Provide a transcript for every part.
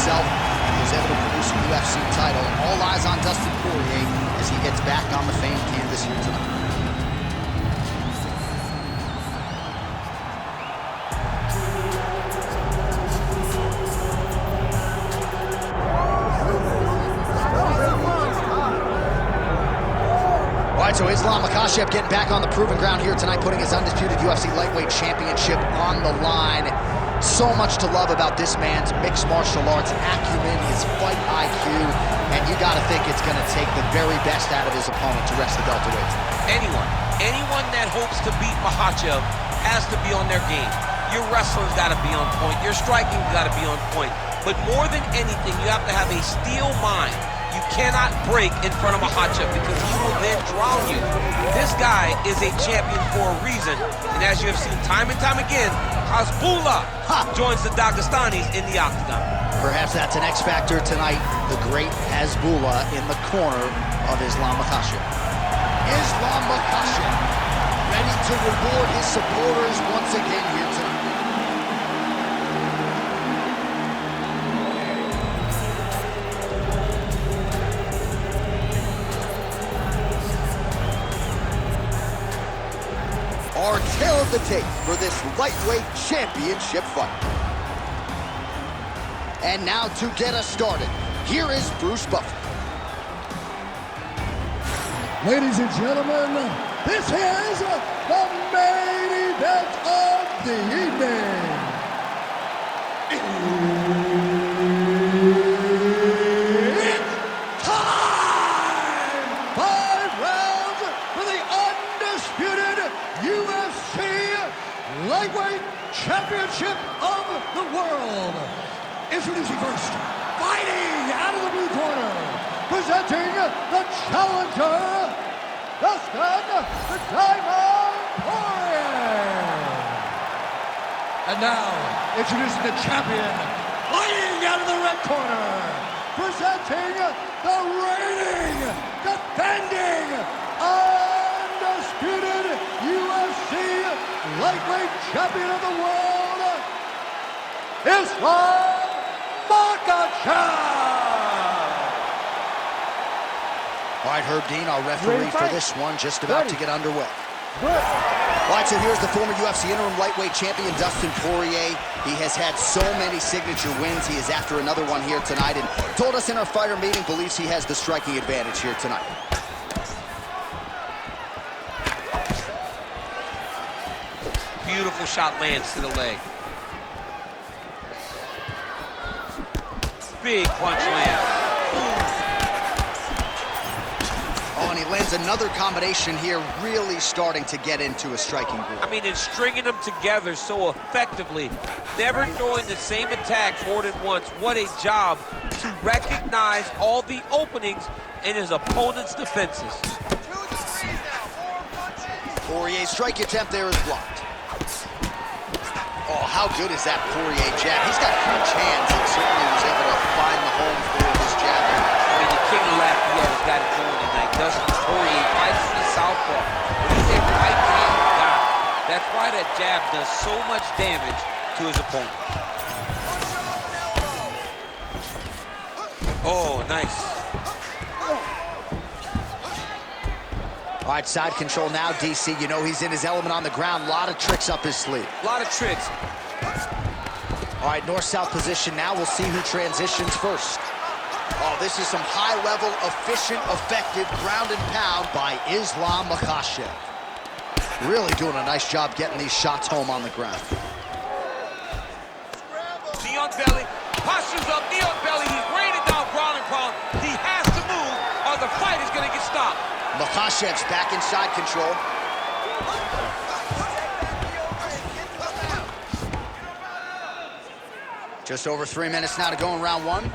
himself. He was able to produce a UFC title. All eyes on Dustin Poirier as he gets back on the famed canvas here tonight. So Islam Makhachev getting back on the proven ground here tonight, putting his undisputed UFC lightweight championship on the line. So much to love about this man's mixed martial arts acumen, his fight IQ, and you gotta think it's gonna take the very best out of his opponent to rest the welterweight. Anyone that hopes to beat Makhachev has to be on their game. Your wrestling's gotta be on point, your striking's gotta be on point. But more than anything, you have to have a steel mind. You cannot break in front of Makhachev because he will then drown you. This guy is a champion for a reason. And as you have seen time and time again, Hasbullah joins the Dagestanis in the octagon. Perhaps that's an X factor tonight. The great Hasbullah in the corner of Islam Makhachev. Islam Makhachev ready to reward his supporters once again here tonight. Our tale of the tape for this lightweight championship fight. And now to get us started, here is Bruce Buffer. Ladies and gentlemen, this is the main event of the evening. It's time! 5 rounds for the undisputed UFC Lightweight Championship of the World. Introducing first, fighting out of the blue corner, presenting the challenger, Dustin the Diamond Poirier. And now, introducing the champion, fighting out of the red corner, presenting the reigning, defending, undisputed UFC Lightweight Champion of the World, Islam Makhachev! All right, Herb Dean, our referee for this one, just about to get underway. All right, so here's the former UFC interim lightweight champion, Dustin Poirier. He has had so many signature wins. He is after another one here tonight and told us in our fighter meeting, believes he has the striking advantage here tonight. Beautiful shot lands to the leg. Big punch lands. Oh, and he lands another combination here, really starting to get into a striking groove. I mean, it's stringing them together so effectively, never throwing the same attack more than once. What a job to recognize all the openings in his opponent's defenses. Poirier's strike attempt there is blocked. Oh, how good is that Poirier jab? He's got huge hands and certainly was able to find the home for his jab. I mean, the king of Lafayette has got it going tonight. Dustin Poirier fights from the southpaw. He's a right-hand guy. That's why that jab does so much damage to his opponent. Oh, nice. All right, side control now, DC. You know he's in his element on the ground. A lot of tricks up his sleeve. A lot of tricks. All right, north-south position now. We'll see who transitions first. Oh, this is some high-level, efficient, effective ground and pound by Islam Makhachev. Really doing a nice job getting these shots home on the ground. Knee on belly, postures up, knee on belly. He's raining down ground and pound. He has to move or the fight is gonna get stopped. Makhachev's back in side control. Just over 3 minutes now to go in round one.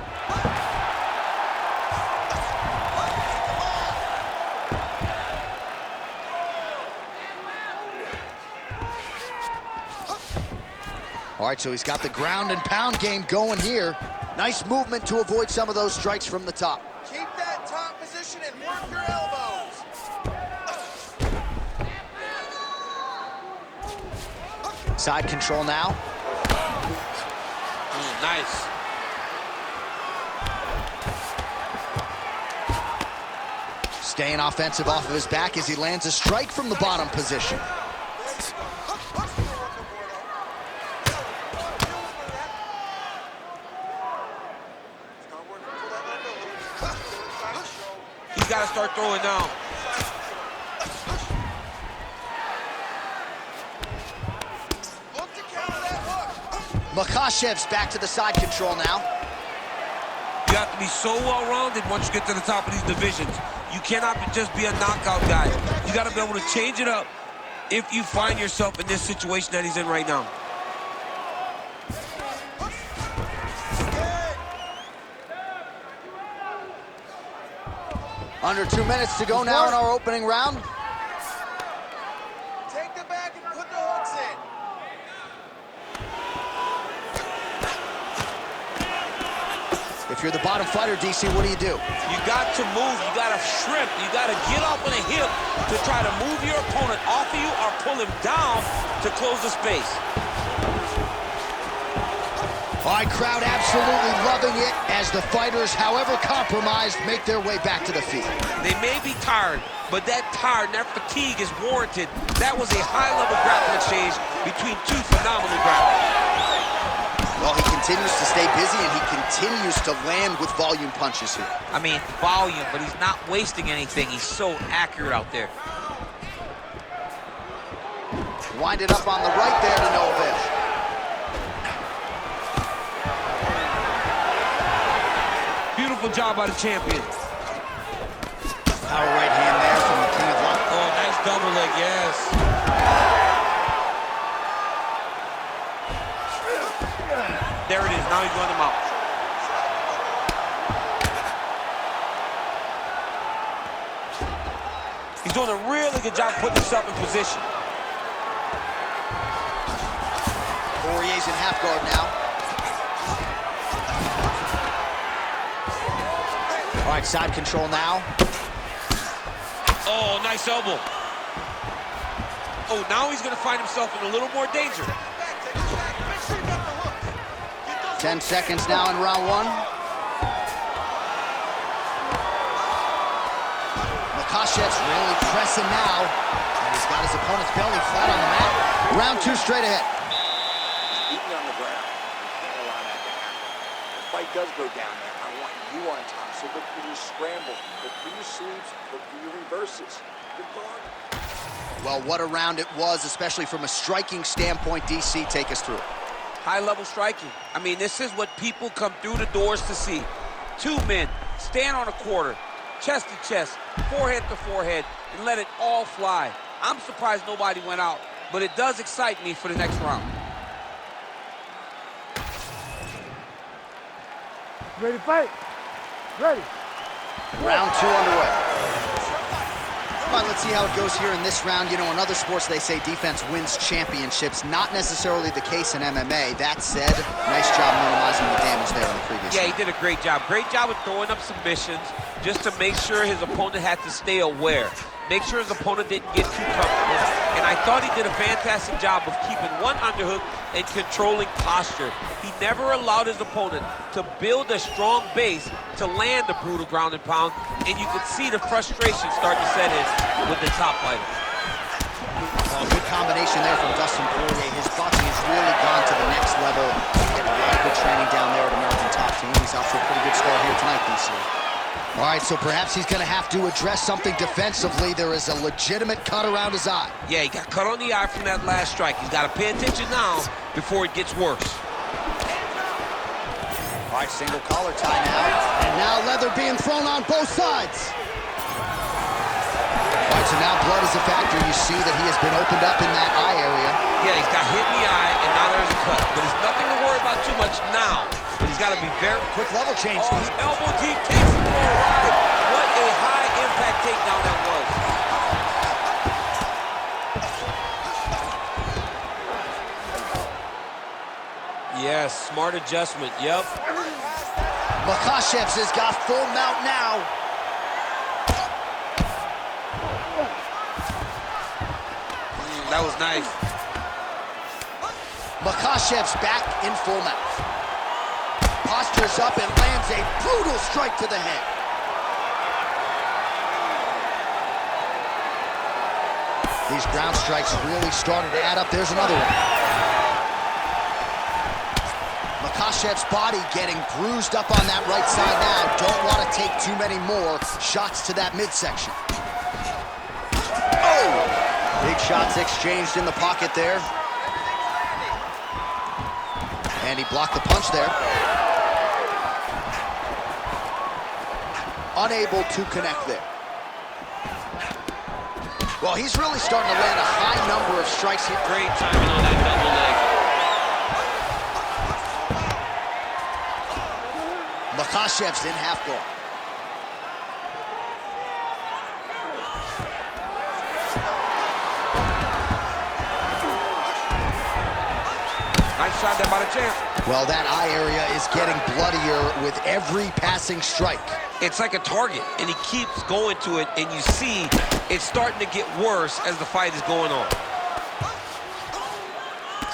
All right, so he's got the ground and pound game going here. Nice movement to avoid some of those strikes from the top. Keep that top position and work your elbows. Side control now. Nice. Staying offensive off of his back as he lands a strike from the bottom position. He's got to start throwing now. Makhachev's back to the side control now. You have to be so well-rounded once you get to the top of these divisions. You cannot just be a knockout guy. You got to be able to change it up if you find yourself in this situation that he's in right now. Under 2 minutes to go now in our opening round. Take the back and put the hooks in. If you're the bottom fighter, DC, what do? You got to move, you got to shrimp, you got to get up on a hip to try to move your opponent off of you or pull him down to close the space. All right, crowd absolutely loving it as the fighters, however compromised, make their way back to the feet. They may be tired, but that tired and that fatigue is warranted. That was a high-level grappling exchange between two phenomenal grapplers. Well, he continues to stay busy, and he continues to land with volume punches here. I mean, volume, but he's not wasting anything. He's so accurate out there. Wind it up on the right there to no avail. Beautiful job by the champion. Power right hand there from the king of luck. Oh, nice double leg, yes. There it is, now he's running him out. He's doing a really good job putting himself in position. Poirier's in half guard now. All right, side control now. Oh, nice elbow. Oh, now he's gonna find himself in a little more danger. 10 seconds now in round one. Makhachev's really pressing now. And he's got his opponent's belly flat on the mat. Round two straight ahead. Beating on the ground. You can't allow that to happen. The fight does go down there. I want you on top. So look for your scramble. Look for your sweeps. Look for your reverses. Good guard. Well, what a round it was, especially from a striking standpoint. DC, take us through it. High-level striking. I mean, this is what people come through the doors to see. Two men, stand on a quarter, chest to chest, forehead to forehead, and let it all fly. I'm surprised nobody went out, but it does excite me for the next round. Ready to fight? Ready. Round two underway. Come on, let's see how it goes here in this round. You know, in other sports, they say defense wins championships. Not necessarily the case in MMA. That said, nice job minimizing the damage there in the previous round. Yeah, he did a great job. Great job with throwing up submissions just to make sure his opponent had to stay aware. Make sure his opponent didn't get too comfortable. And I thought he did a fantastic job of keeping one underhook and controlling posture. He never allowed his opponent to build a strong base to land the brutal ground and pound, and you could see the frustration start to set in with the top fighter. Well, good combination there from Dustin Poirier. His boxing has really gone to the next level. Getting a lot of good training down there at American Top Team. He's off to a pretty good start here tonight, DC. All right, so perhaps he's going to have to address something defensively. There is a legitimate cut around his eye. Yeah, he got cut on the eye from that last strike. He's got to pay attention now before it gets worse. All right, single collar tie now. And now leather being thrown on both sides. All right, so now blood is a factor. You see that he has been opened up in that eye area. Yeah, he's got hit in the eye, and now there's a cut. But it's nothing to worry about too much now. But he's got to be very quick level change. Oh, he elbow deep takes him for a ride. What a high-impact takedown that was. Yes, smart adjustment, yep. Makhachev's has got full mount now. That was nice. Makhachev's back in full mount. Postures up and lands a brutal strike to the head. These ground strikes really started to add up. There's another one. Makhachev's body getting bruised up on that right side now. Don't want to take too many more shots to that midsection. Oh! Big shots exchanged in the pocket there. And he blocked the punch there. Unable to connect there. Well, he's really starting to land a high number of strikes here. Great timing on that double leg. Makhachev's in half guard. Nice shot there by the champ. Well, that eye area is getting bloodier with every passing strike. It's like a target, and he keeps going to it, and you see it's starting to get worse as the fight is going on.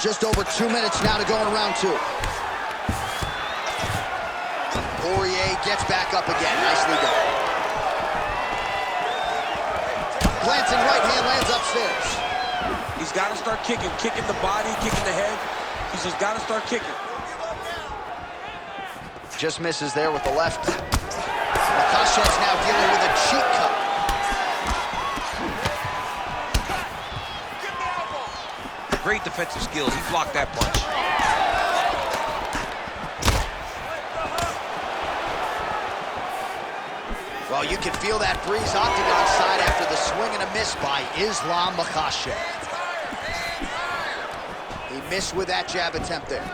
Just over 2 minutes now to go in round 2. Poirier gets back up again. Nicely done. Glancing right hand lands upstairs. He's got to start kicking the body, kicking the head. He's just got to start kicking. Just misses there with the left. Makhachev's now dealing with a cheek cut. Great defensive skills. He blocked that punch. Well, you can feel that breeze octagon side after the swing and a miss by Islam Makhachev. He missed with that jab attempt there.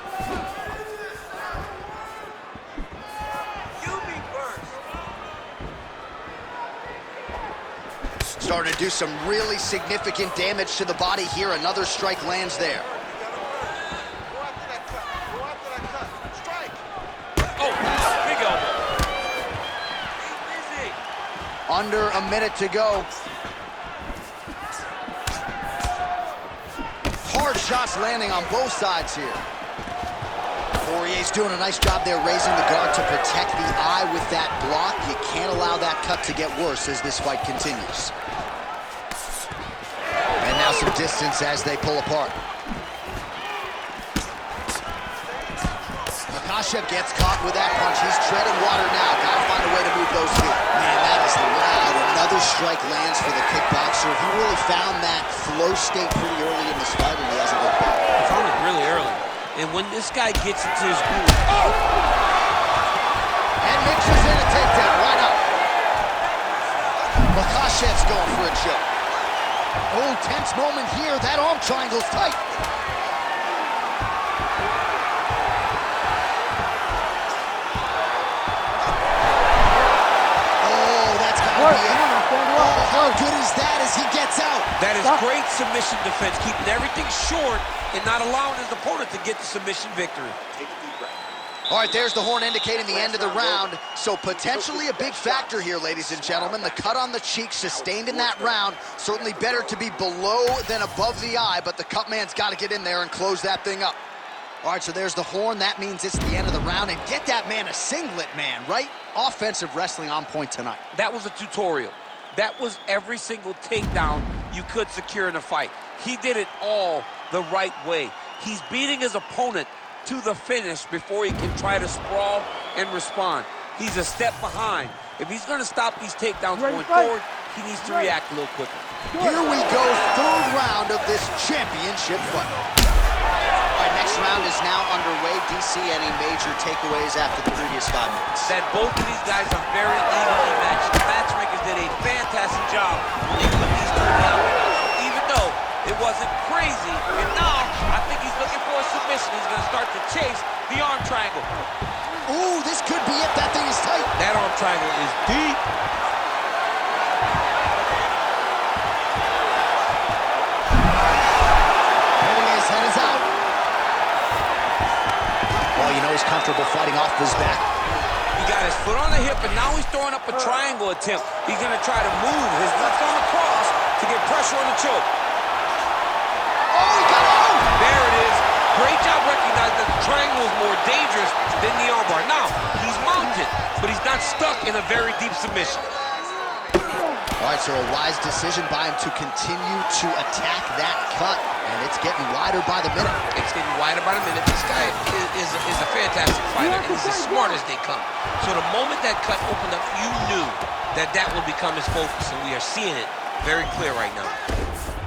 Starting to do some really significant damage to the body here. Another strike lands there. Oh, big elbow. Under a minute to go. Hard shots landing on both sides here. Poirier's doing a nice job there raising the guard to protect the eye with that block. You can't allow that cut to get worse as this fight continues. And now some distance as they pull apart. Makhachev gets caught with that punch. He's treading water now. Gotta find a way to move those feet. Man, that is loud. Another strike lands for the kickboxer. He really found that flow state pretty early in this fight, and he hasn't looked back. He found it really early. And when this guy gets into his groove, And mixes in a takedown right up. Makhachev's going for a choke. Oh, tense moment here. That arm triangle's tight. How good is that as he gets out? that is great submission defense, keeping everything short and not allowing his opponent to get the submission victory. Take a deep breath. All right, there's the horn indicating the end of the round. So potentially a big factor here, ladies and gentlemen. The cut on the cheek sustained in that round. Certainly better to be below than above the eye, but the cut man's got to get in there and close that thing up. All right, so there's the horn. That means it's the end of the round. And get that man a singlet, man, right? Offensive wrestling on point tonight. That was a tutorial. That was every single takedown you could secure in a fight. He did it all the right way. He's beating his opponent to the finish before he can try to sprawl and respond. He's a step behind. If he's going to stop these takedowns going forward, he needs to react a little quicker. Here we go, third round of this championship fight. All right, next round is now underway. DC, any major takeaways after the previous 5 minutes? That both of these guys are very evenly matched. The matchmakers did a fantastic job when they put these two down. Even though it wasn't crazy, and now I think he's looking for a submission. He's going to start to chase the arm triangle. Ooh, this could be it. That thing is tight. That arm triangle is deep. His head is out. Well, you know he's comfortable fighting off his back. He got his foot on the hip, and now he's throwing up a triangle attempt. He's going to try to move his left arm across to get pressure on the choke. Oh, he got out! There it is. Great job recognizing that the triangle is more dangerous than the armbar. Now, he's mounted, but he's not stuck in a very deep submission. All right, so a wise decision by him to continue to attack that cut, and it's getting wider by the minute. It's getting wider by the minute. This guy is a fantastic fighter, and he's as smart as they come. So the moment that cut opened up, you knew that that would become his focus, and we are seeing it very clear right now.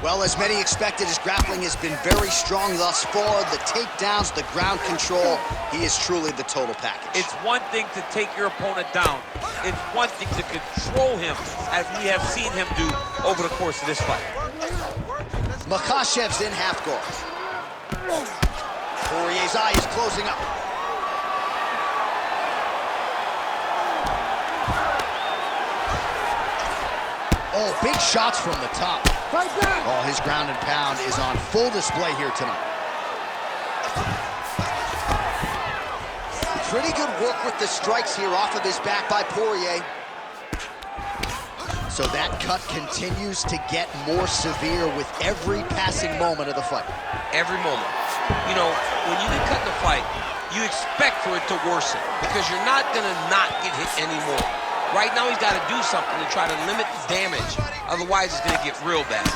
Well, as many expected, his grappling has been very strong thus far. The takedowns, the ground control, he is truly the total package. It's one thing to take your opponent down. It's one thing to control him, as we have seen him do over the course of this fight. Makhachev's in half guard. Poirier's eye is closing up. Oh, big shots from the top. Oh, his ground and pound is on full display here tonight. Pretty good work with the strikes here off of his back by Poirier. So that cut continues to get more severe with every passing moment of the fight. Every moment. You know, when you get cut in a fight, you expect for it to worsen because you're not gonna not get hit anymore. Right now, he's got to do something to try to limit the damage. Otherwise, it's going to get real bad.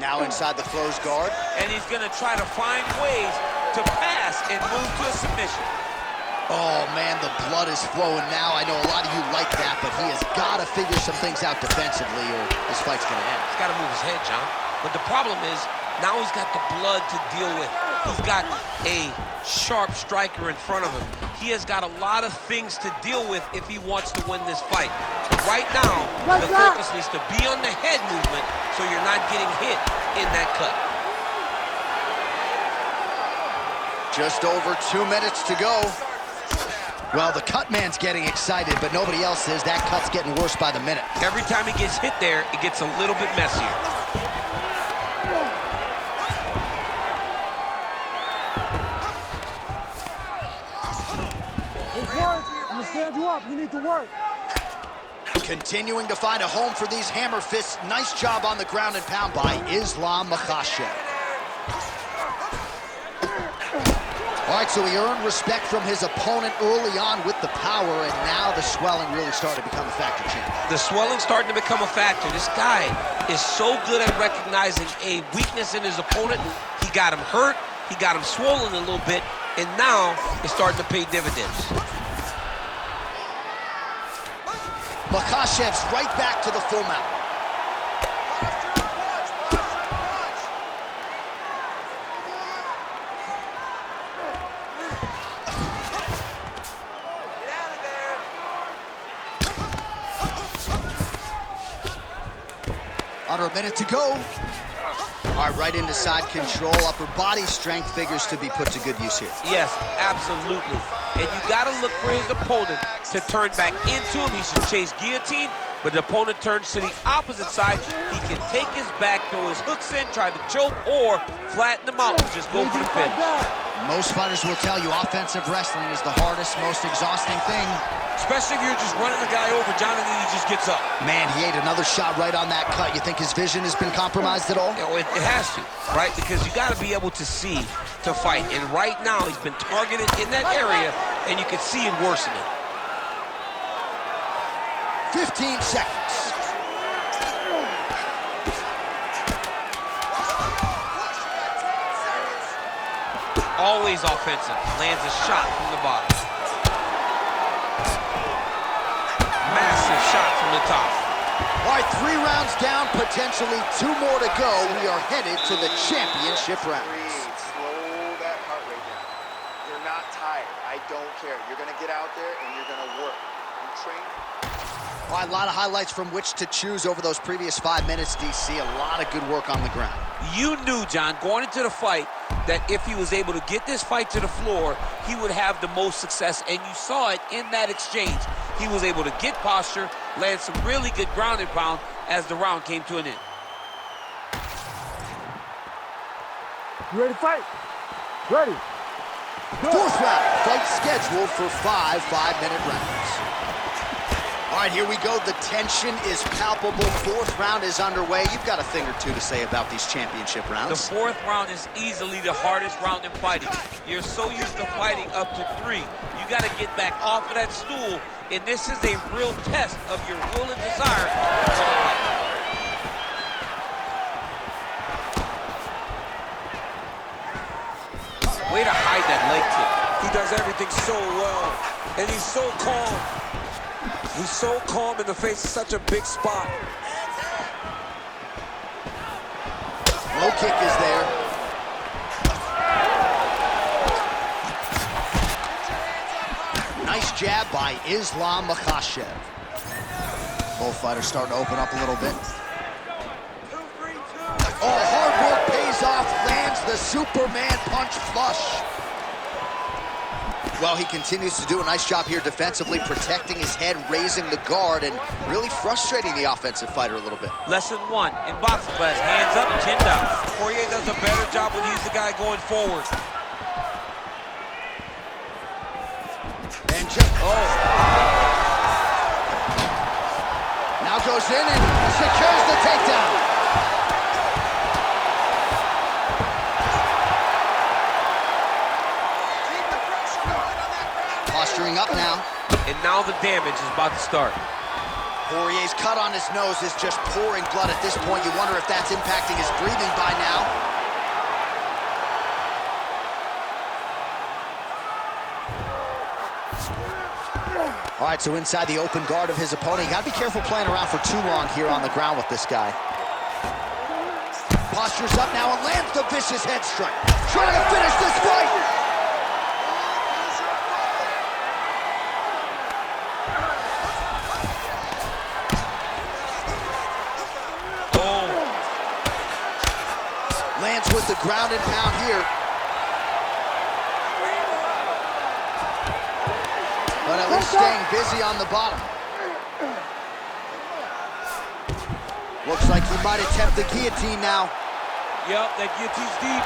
Now inside the closed guard. And he's going to try to find ways to pass and move to a submission. Oh, man, the blood is flowing now. I know a lot of you like that, but he has got to figure some things out defensively or this fight's going to end. He's got to move his head, John. But the problem is, now he's got the blood to deal with. He's got a sharp striker in front of him. He has got a lot of things to deal with if he wants to win this fight. But right now, the focus needs to be on the head movement so you're not getting hit in that cut. Just over 2 minutes to go. Well, the cut man's getting excited, but nobody else is. That cut's getting worse by the minute. Every time he gets hit there, it gets a little bit messier. I'm gonna stand you up. You need to work. Continuing to find a home for these hammer fists. Nice job on the ground and pound by Islam Makhachev. All right, so he earned respect from his opponent early on with the power, and now the swelling really started to become a factor, champ. The swelling's starting to become a factor. This guy is so good at recognizing a weakness in his opponent. He got him hurt, he got him swollen a little bit, and now it's starting to pay dividends. Makhachev's right back to the full mount. Under a minute to go. All right, right into side control. Upper body strength figures to be put to good use here. Yes, absolutely. And you got to look for his opponent to turn back into him. He should chase guillotine, but the opponent turns to the opposite side. He can take his back, throw his hooks in, try to choke, or flatten him out and just go for the finish. Most fighters will tell you offensive wrestling is the hardest, most exhausting thing. Especially if you're just running the guy over, John, and then he just gets up. Man, he ate another shot right on that cut. You think his vision has been compromised at all? You know, it has to, right? Because you got to be able to see to fight. And right now, he's been targeted in that area, and you can see it worsening. 15 seconds. Always offensive. Lands a shot from the bottom. Massive shot from the top. All right, 3 rounds down, potentially 2 more to go. We are headed to the championship rounds. Slow that heart rate down. You're not tired. I don't care. You're going to get out there and you're going to work. You train. All right, a lot of highlights from which to choose over those previous 5 minutes, DC. A lot of good work on the ground. You knew, John, going into the fight, that if he was able to get this fight to the floor, he would have the most success, and you saw it in that exchange. He was able to get posture, land some really good ground and pound as the round came to an end. You ready to fight? Ready. Go. 4th round, fight scheduled for 5 5-minute rounds. All right, here we go. The tension is palpable. Fourth round is underway. You've got a thing or two to say about these championship rounds. The fourth round is easily the hardest round in fighting. You're so used to fighting up to 3. You got to get back off of that stool, and this is a real test of your will and desire. Way to hide that leg kick. He does everything so well, and he's so calm. He's so calm in the face of such a big spot. Low kick is there. Nice jab by Islam Makhachev. Both fighters starting to open up a little bit. Oh, hard work pays off. Lands the Superman punch flush. Well, he continues to do a nice job here defensively, protecting his head, raising the guard, and really frustrating the offensive fighter a little bit. Lesson 1 in boxing class: hands up, chin down. Poirier does a better job when he's the guy going forward. And just, now goes in and secures the takedown. Posturing up now. And now the damage is about to start. Poirier's cut on his nose is just pouring blood at this point. You wonder if that's impacting his breathing by now. All right, so inside the open guard of his opponent. You gotta be careful playing around for too long here on the ground with this guy. Postures up now and lands the vicious head strike. Trying to finish this fight. Lands with the ground and pound here. But at least staying busy on the bottom. Looks like he might attempt the guillotine now. Yep, that guillotine's deep.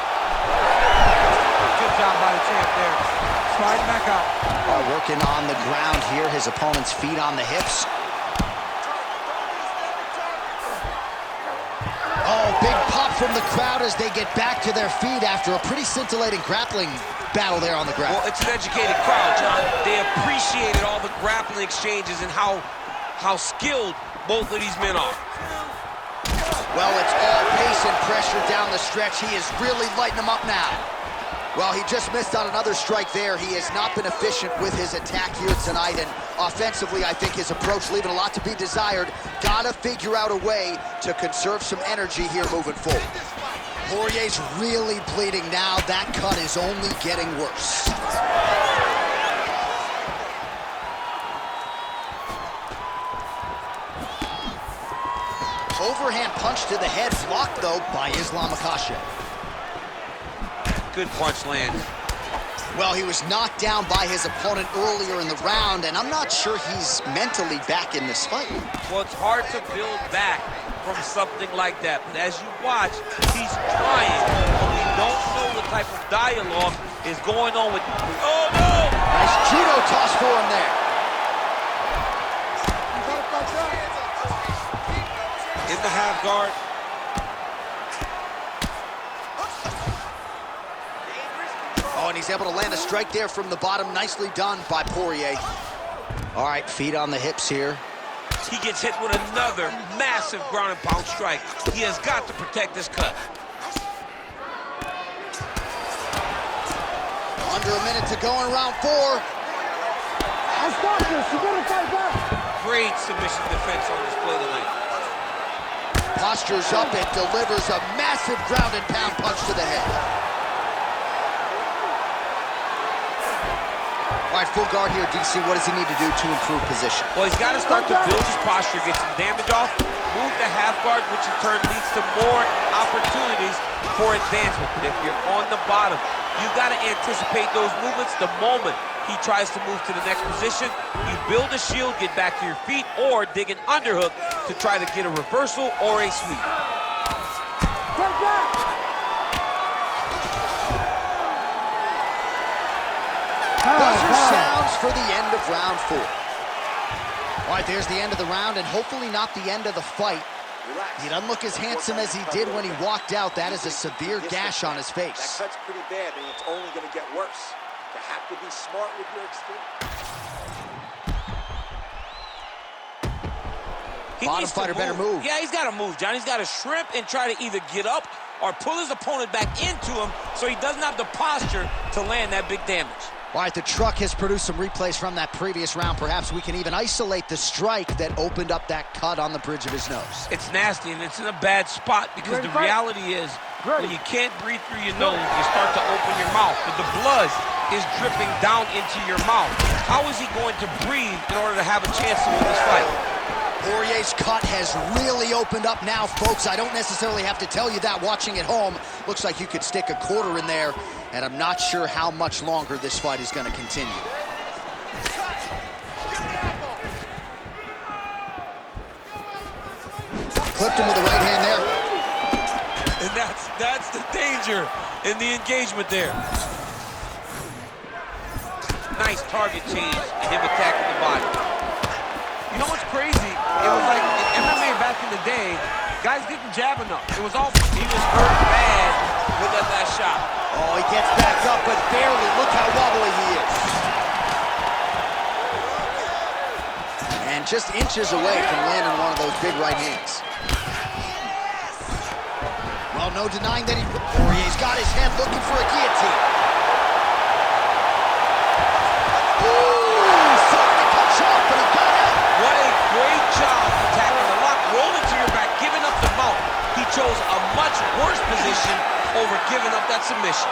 Good job by the champ there. Sliding back out. Working on the ground here. His opponent's feet on the hips. Oh, big pop from the crowd as they get back to their feet after a pretty scintillating grappling battle there on the ground. Well, it's an educated crowd, John. They appreciated all the grappling exchanges and how skilled both of these men are. Well, it's all pace and pressure down the stretch. He is really lighting them up now. Well, he just missed on another strike there. He has not been efficient with his attack here tonight, and offensively, I think his approach leaving a lot to be desired. Gotta figure out a way to conserve some energy here moving forward. Poirier's really bleeding now. That cut is only getting worse. Overhand punch to the head, blocked though by Islam Makhachev. Good punch lands. Well, he was knocked down by his opponent earlier in the round, and I'm not sure he's mentally back in this fight. Well, it's hard to build back from something like that, but as you watch, he's trying, but we don't know what type of dialogue is going on with... Oh, no! Nice judo toss for him there. In the half guard. Oh, and he's able to land a strike there from the bottom. Nicely done by Poirier. All right, feet on the hips here. He gets hit with another massive ground and pound strike. He has got to protect this cut. Under a minute to go in round 4. I'll stop this. You better fight back. Great submission defense on display tonight. Postures up and delivers a massive ground and pound punch to the head. All right, full guard here, DC. What does he need to do to improve position? Well, he's got to start to build his posture, get some damage off, move the half guard, which in turn leads to more opportunities for advancement. But if you're on the bottom, you've got to anticipate those movements the moment he tries to move to the next position. You build a shield, get back to your feet, or dig an underhook to try to get a reversal or a sweep. Take that. Buzzer sounds for the end of round 4. All right, there's the end of the round, and hopefully not the end of the fight. Relax. He doesn't look as handsome as he did when he walked out. That is a severe gash on his face. That cut's pretty bad, and it's only going to get worse. You have to be smart with your experience. Bottom fighter better move. Yeah, he's got to move, John. He's got to shrimp and try to either get up or pull his opponent back into him so he doesn't have the posture to land that big damage. All right, the truck has produced some replays from that previous round. Perhaps we can even isolate the strike that opened up that cut on the bridge of his nose. It's nasty, and it's in a bad spot because the reality is when you can't breathe through your nose, you start to open your mouth, but the blood is dripping down into your mouth. How is he going to breathe in order to have a chance to win this fight? Poirier's cut has really opened up now, folks. I don't necessarily have to tell you that watching at home. Looks like you could stick a quarter in there, and I'm not sure how much longer this fight is going to continue. Clipped him with the right hand there. And that's the danger in the engagement there. Nice target change and him attacking the body. You know what's crazy? It was like in MMA back in the day, guys didn't jab enough. It was all He was hurt bad with that last shot. Oh, he gets back up, but barely. Look how wobbly he is. And just inches away from landing one of those big right hands. Well, no denying that Poirier's got his head looking for a guillotine. Ooh, sorry to cut you off, but he got out. What a great job attacking the lock, rolling to your back, giving up the mount. He chose a much worse position over giving up that submission.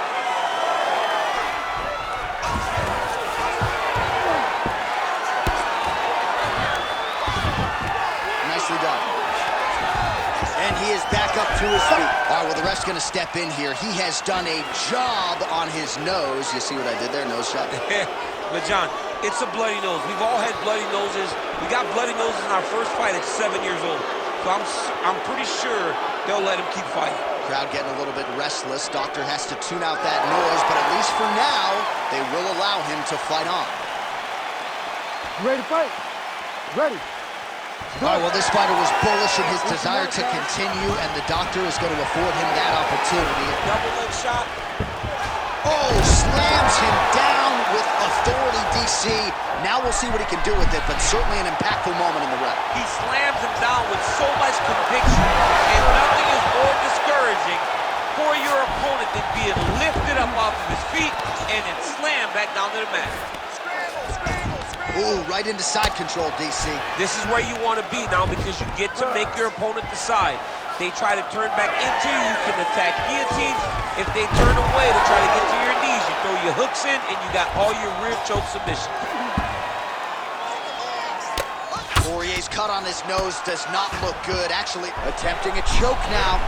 Nicely done. And he is back up to his feet. All right, well, the ref's going to step in here. He has done a job on his nose. You see what I did there? Nose shot. But, John, it's a bloody nose. We've all had bloody noses. We got bloody noses in our first fight at 7 years old. So I'm pretty sure they'll let him keep fighting. Crowd getting a little bit restless. Doctor has to tune out that noise, but at least for now, they will allow him to fight on. You ready to fight? Ready. All right, well, this fighter was bullish in his desire to continue, and the doctor is going to afford him that opportunity. Double leg shot. Oh, slams him down with authority, DC. Now we'll see what he can do with it, but certainly an impactful moment in the round. He slams him down with so much conviction, and nothing is more discouraging for your opponent than being lifted up off of his feet and then slammed back down to the mat. Ooh, right into side control, DC. This is where you want to be now because you get to make your opponent decide. They try to turn back into you, you can attack guillotines. If they turn away to try to get to your knees, you throw your hooks in and you got all your rear choke submissions. Poirier's cut on his nose does not look good. Actually, attempting a choke now.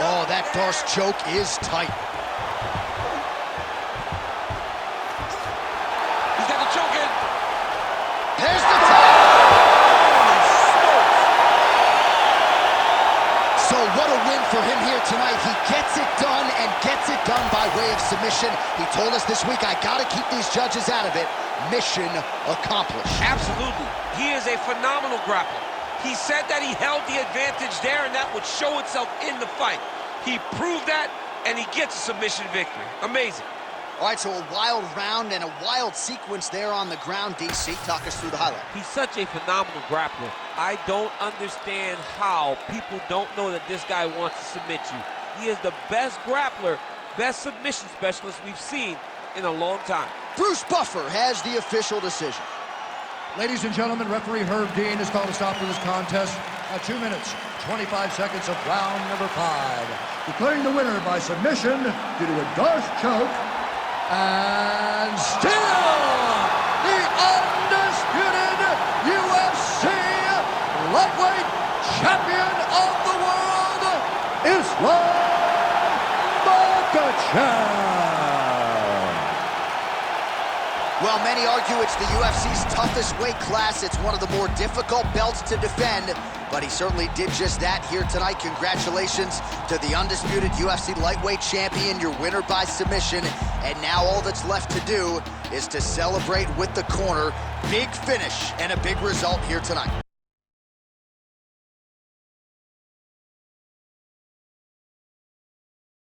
Oh, that Darce choke is tight. He's got the choke in. There's the tap! So what a win for him here tonight. He gets it done and gets it done by way of submission. He told us this week, I gotta keep these judges out of it. Mission accomplished. Absolutely. He is a phenomenal grappler. He said that he held the advantage there and that would show itself in the fight. He proved that and he gets a submission victory. Amazing. All right, so a wild round and a wild sequence there on the ground. DC, talk us through the highlight. He's such a phenomenal grappler. I don't understand how people don't know that this guy wants to submit you. He is the best grappler, best submission specialist we've seen in a long time. Bruce Buffer has the official decision. Ladies and gentlemen, referee Herb Dean has called a stop to this contest at 2 minutes, 25 seconds of round number 5. Declaring the winner by submission due to a Darce choke, and still the undisputed UFC lightweight champion of the world, Islam Makhachev. Well, many argue it's the UFC's toughest weight class. It's one of the more difficult belts to defend, but he certainly did just that here tonight. Congratulations to the undisputed UFC lightweight champion, your winner by submission. And now all that's left to do is to celebrate with the corner. Big finish and a big result here tonight.